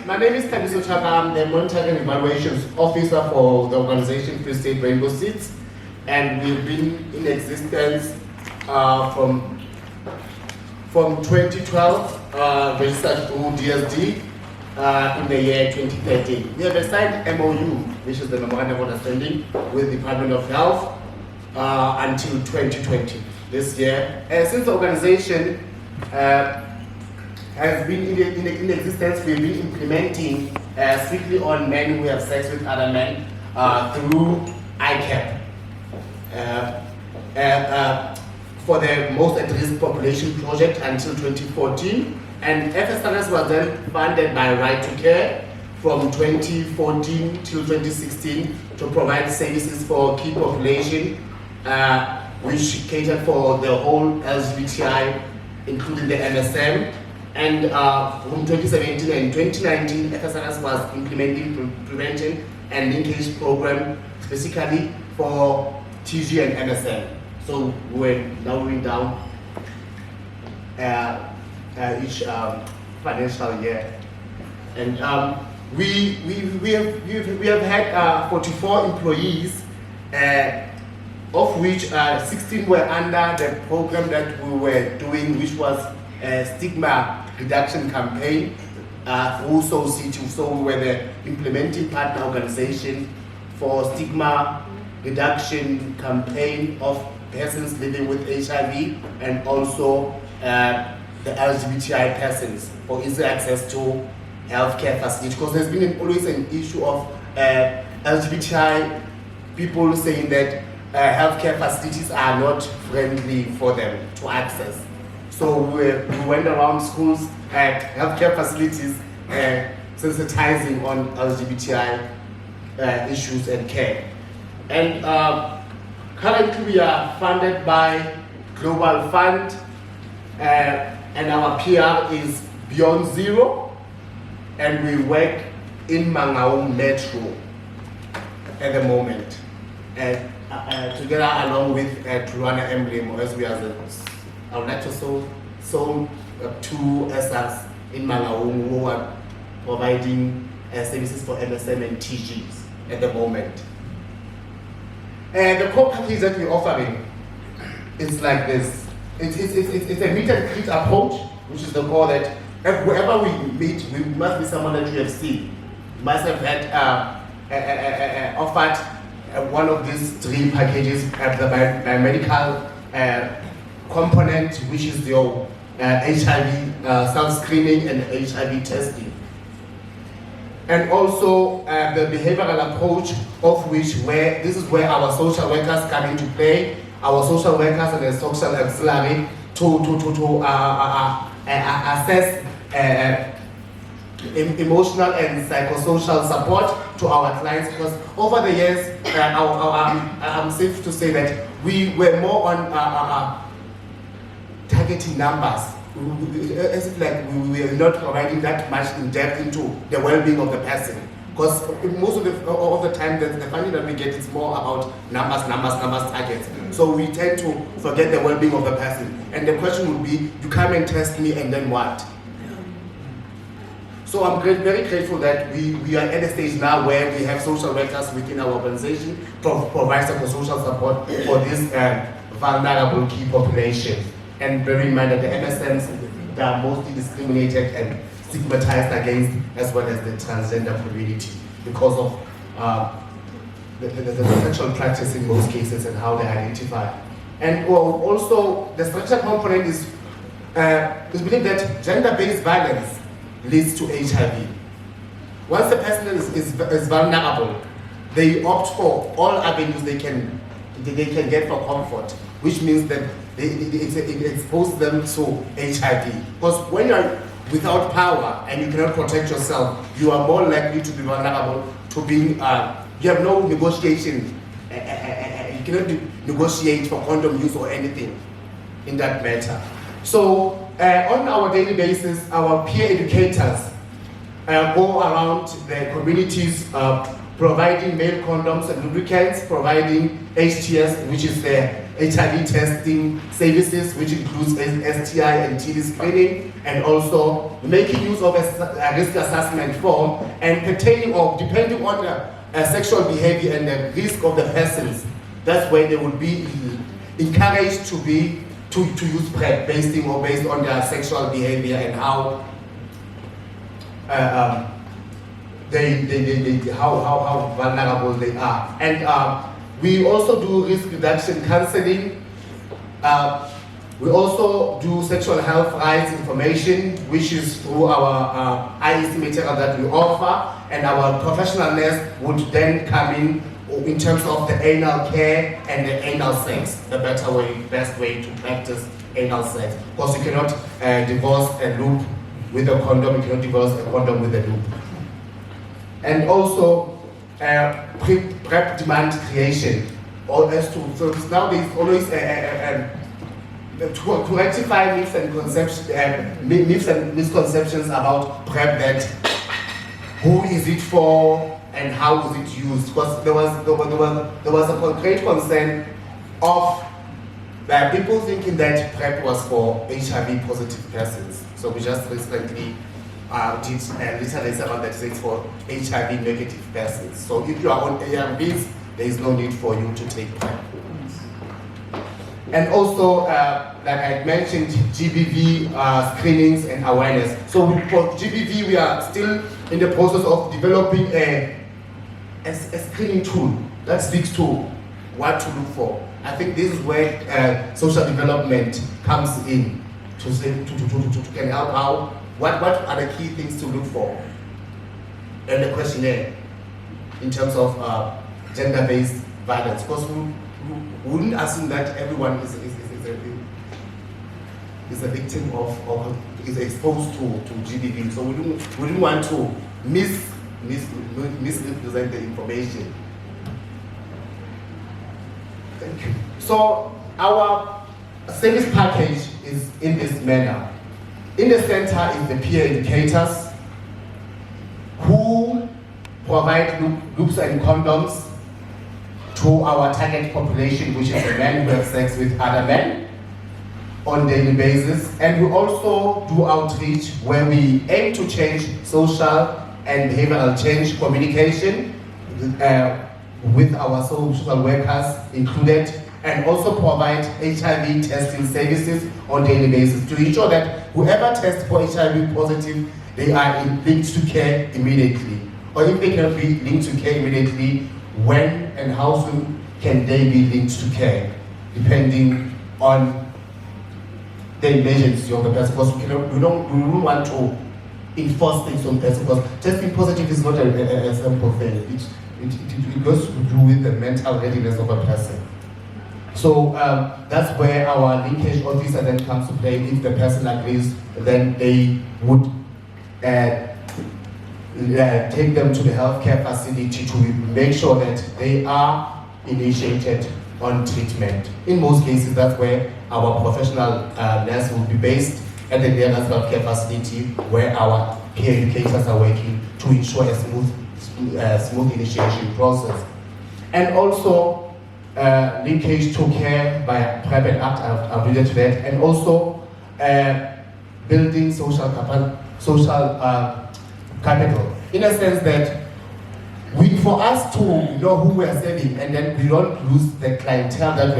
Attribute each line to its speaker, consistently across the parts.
Speaker 1: My name is Thabiso Chaka. I'm the Monitoring and Evaluations Officer for the organization Free State Rainbow Seeds, and we've been in existence from 2012, registered through DSD in the year 2013. We have a signed MOU, which is the Memorandum of Understanding with the Department of Health until 2020, this year. Since the organization has been in existence, we've been implementing strictly on men who have sex with other men through ICAP for the most at-risk population project until 2014. And FSRS was then funded by Right to Care from 2014 till 2016 to provide services for key population, which catered for the whole LGBTI, including the MSM. And from 2017 and 2019, FSRS was implementing prevention and linkage program specifically for TG and MSM. So we're narrowing down each financial year. And we have had 44 employees, of which 16 were under the program that we were doing, which was a stigma reduction campaign through SOCITU. So we were the implementing partner organization for stigma reduction campaign of persons living with HIV and also the LGBTI persons for easy access to healthcare facilities. Because there's been always an issue of LGBTI people saying that healthcare facilities are not friendly for them to access. So we went around schools and healthcare facilities sensitizing on LGBTI issues and care. And currently we are funded by Global Fund, and our PR is Beyond Zero, and we work in Mangaung Metro at the moment, together along with Tholwana and Molemo, as we are I would like to sold two SRs in Mangaung who are providing services for MSM and TGs at the moment. The core package that we're offering is like this. It's a meet and greet approach, which is the core that wherever we meet, we must be someone that you have seen. You must have had offered one of these three packages at the biomedical component, which is your HIV self-screening and HIV testing. And also the behavioral approach, of which this is where our social workers come into play, our social workers and the social auxiliary to assess emotional and psychosocial support to our clients. Because over the years, I'm safe to say that we were more on targeting numbers, as if like we are not providing that much in depth into the well-being of the person. Because most of the time, the funding that we get is more about numbers, targets. So we tend to forget the well-being of the person. And the question would be, you come and test me and then what? So I'm very grateful that we are at a stage now where we have social workers within our organization to provide psychosocial support for this vulnerable key population. And bear in mind that the MSMs, they are mostly discriminated and stigmatized against, as well as the transgender community, because of the sexual practice in most cases and how they identify. And also the structural component is believed that gender-based violence leads to HIV. Once the person is vulnerable, they opt for all avenues they can get for comfort, which means that it exposes them to HIV. Because when you're without power and you cannot protect yourself, you are more likely to be vulnerable to being, you have no negotiation, you cannot negotiate for condom use or anything in that matter. So on our daily basis, our peer educators go around the communities providing male condoms and lubricants, providing HTS, which is the HIV testing services, which includes STI and TB screening, and also making use of a risk assessment form, and pertaining or depending on the sexual behavior and the risk of the persons. That's where they would be encouraged to use PrEP based on their sexual behavior and how how vulnerable they are. And we also do risk reduction counseling. We also do sexual health rights information, which is through our IEC material that we offer, and our professional nurse would then come in terms of the anal care and the anal sex, the best way to practice anal sex. Because you cannot divorce a loop with a condom, you cannot divorce a condom with a loop. And also PrEP demand creation. So now there's always to rectify myths and misconceptions about PrEP, that who is it for and how is it used, because there was a concrete concern of people thinking that PrEP was for HIV positive persons. So we just recently did literature about that it's for HIV negative persons. So if you are on ARVs, there is no need for you to take PrEP. And also, like I mentioned, GBV screenings and awareness. So for GBV, we are still in the process of developing a screening tool that speaks to what to look for. I think this is where social development comes in to can help out. What are the key things to look for? And the questionnaire in terms of gender-based violence, because we wouldn't assume that everyone is a victim of or is exposed to GBV. So we didn't want to misrepresent the information. Thank you. So our service package is in this manner. In the center is the peer educators who provide loops and condoms to our target population, which is the men who have sex with other men on a daily basis. And we also do outreach where we aim to change social and behavioral change communication with our social workers included, and also provide HIV testing services on a daily basis to ensure that whoever tests for HIV positive, they are linked to care immediately. Or if they cannot be linked to care immediately, when and how soon can they be linked to care, depending on the emergency of the person. Because we don't want to enforce things on person, because testing positive is not a simple thing. It goes to do with the mental readiness of a person. So that's where our linkage officer then comes to play. If the person agrees, then they would take them to the healthcare facility to make sure that they are initiated on treatment. In most cases, that's where our professional nurse will be based at the nearest healthcare facility, where our peer educators are working to ensure a smooth initiation process. And also linkage to care by private act, I've alluded to that, and also building social capital, in a sense that for us to know who we are serving, and then we don't lose the clientele that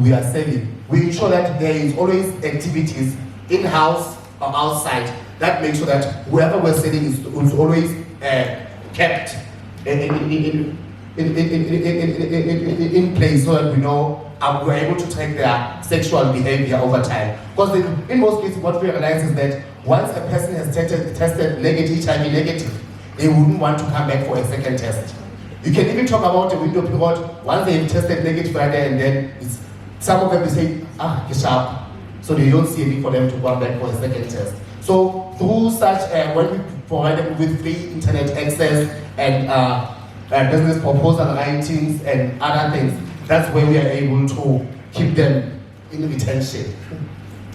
Speaker 1: we are serving, we ensure that there is always activities in-house or outside that make sure that whoever we're serving is always kept in place, so that we know we're able to track their sexual behavior over time. Because in most cases, what we realize is that once a person has tested negative, HIV negative, they wouldn't want to come back for a second test. You can even talk about a window period. Once they've tested negative right there, and then some of them they say, it's sharp. So they don't see a need for them to come back for a second test. So through such, when we provide them with free internet access and business proposal writings and other things, that's where we are able to keep them in retention,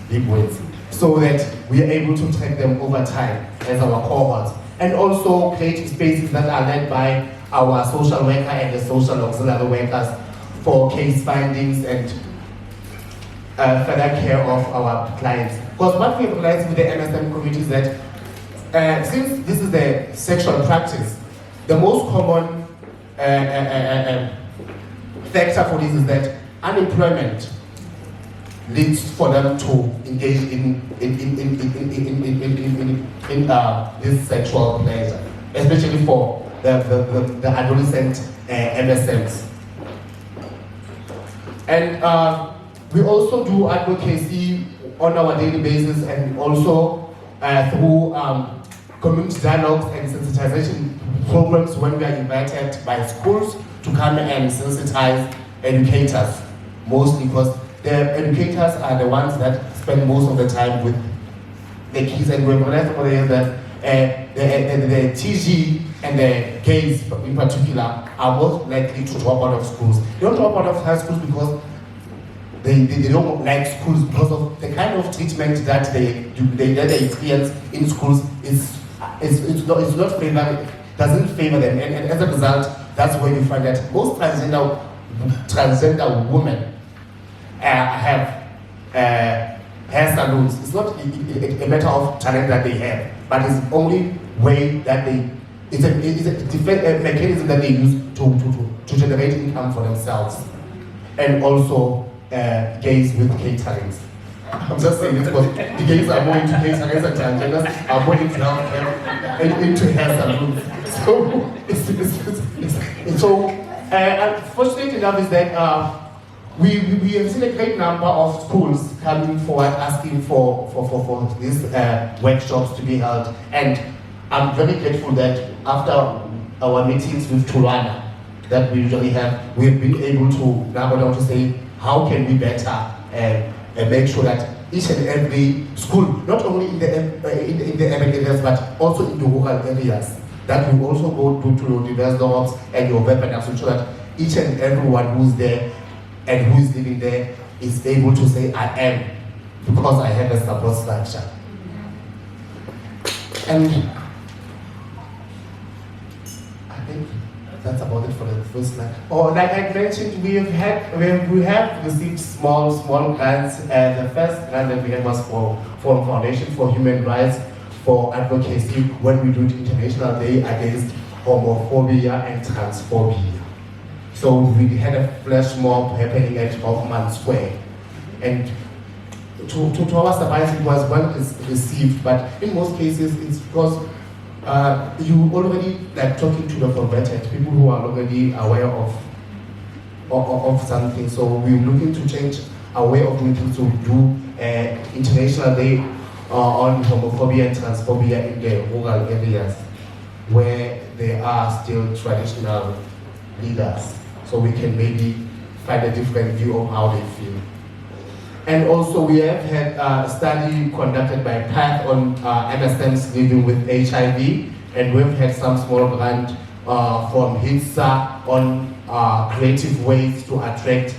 Speaker 1: big words, so that we are able to track them over time as our cohorts. And also creating spaces that are led by our social worker and the social auxiliary workers for case findings and further care of our clients. Because what we realized with the MSM community is that since this is a sexual practice, the most common factor for this is that unemployment leads for them to engage in this sexual pleasure, especially for the adolescent MSMs. And we also do advocacy on our daily basis, and also through community dialogues and sensitization programs when we are invited by schools to come and sensitize educators, mostly because the educators are the ones that spend most of the time with the kids, and we realize over there that the TG and the gays in particular are most likely to drop out of schools. They don't drop out of high schools because they don't like schools, because of the kind of treatment that they experience in schools it's not favor, doesn't favor them, and as a result, that's where you find that most transgender women have hair salons. It's not a matter of talent that they have, but it's the only way that it's a different mechanism that they use to generate income for themselves, and also gays with caterings. I'm just saying this because the gays are more into caterings and transgenders are more into healthcare and into hair salons. So unfortunately enough is that we have seen a great number of schools coming forward asking for these workshops to be held, and I'm very grateful that after our meetings with Tholwana that we usually have, we've been able to narrow down to say how can we better make sure that each and every school, not only in the urban areas but also in the rural areas, that we also go to your diverse dogs and your webinars to ensure that each and everyone who's there and who is living there is able to say, I am, because I have a support structure. And I think that's about it for the first slide. Or like I mentioned, we have received small grants. The first grant that we had was for Foundation for Human Rights for advocacy when we do the International Day Against Homophobia and Transphobia. So we had a flash mob happening at Hoffman Square, and to our surprise it was well received, but in most cases it's because you already like talking to the converted people who are already aware of something. So we're looking to change our way of looking to do International Day on homophobia and transphobia in the rural areas where there are still traditional leaders, so we can maybe find a different view of how they feel. And also we have had a study conducted by PATH on MSMs living with HIV, and we've had some small grant from HITSA on creative ways to attract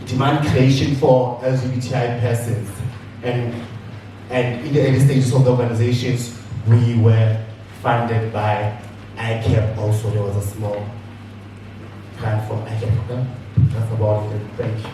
Speaker 1: demand creation for LGBTI persons. And in the early stages of the organizations, we were funded by ICAP also. There was a small grant from ICAP. That's about it. Thank you.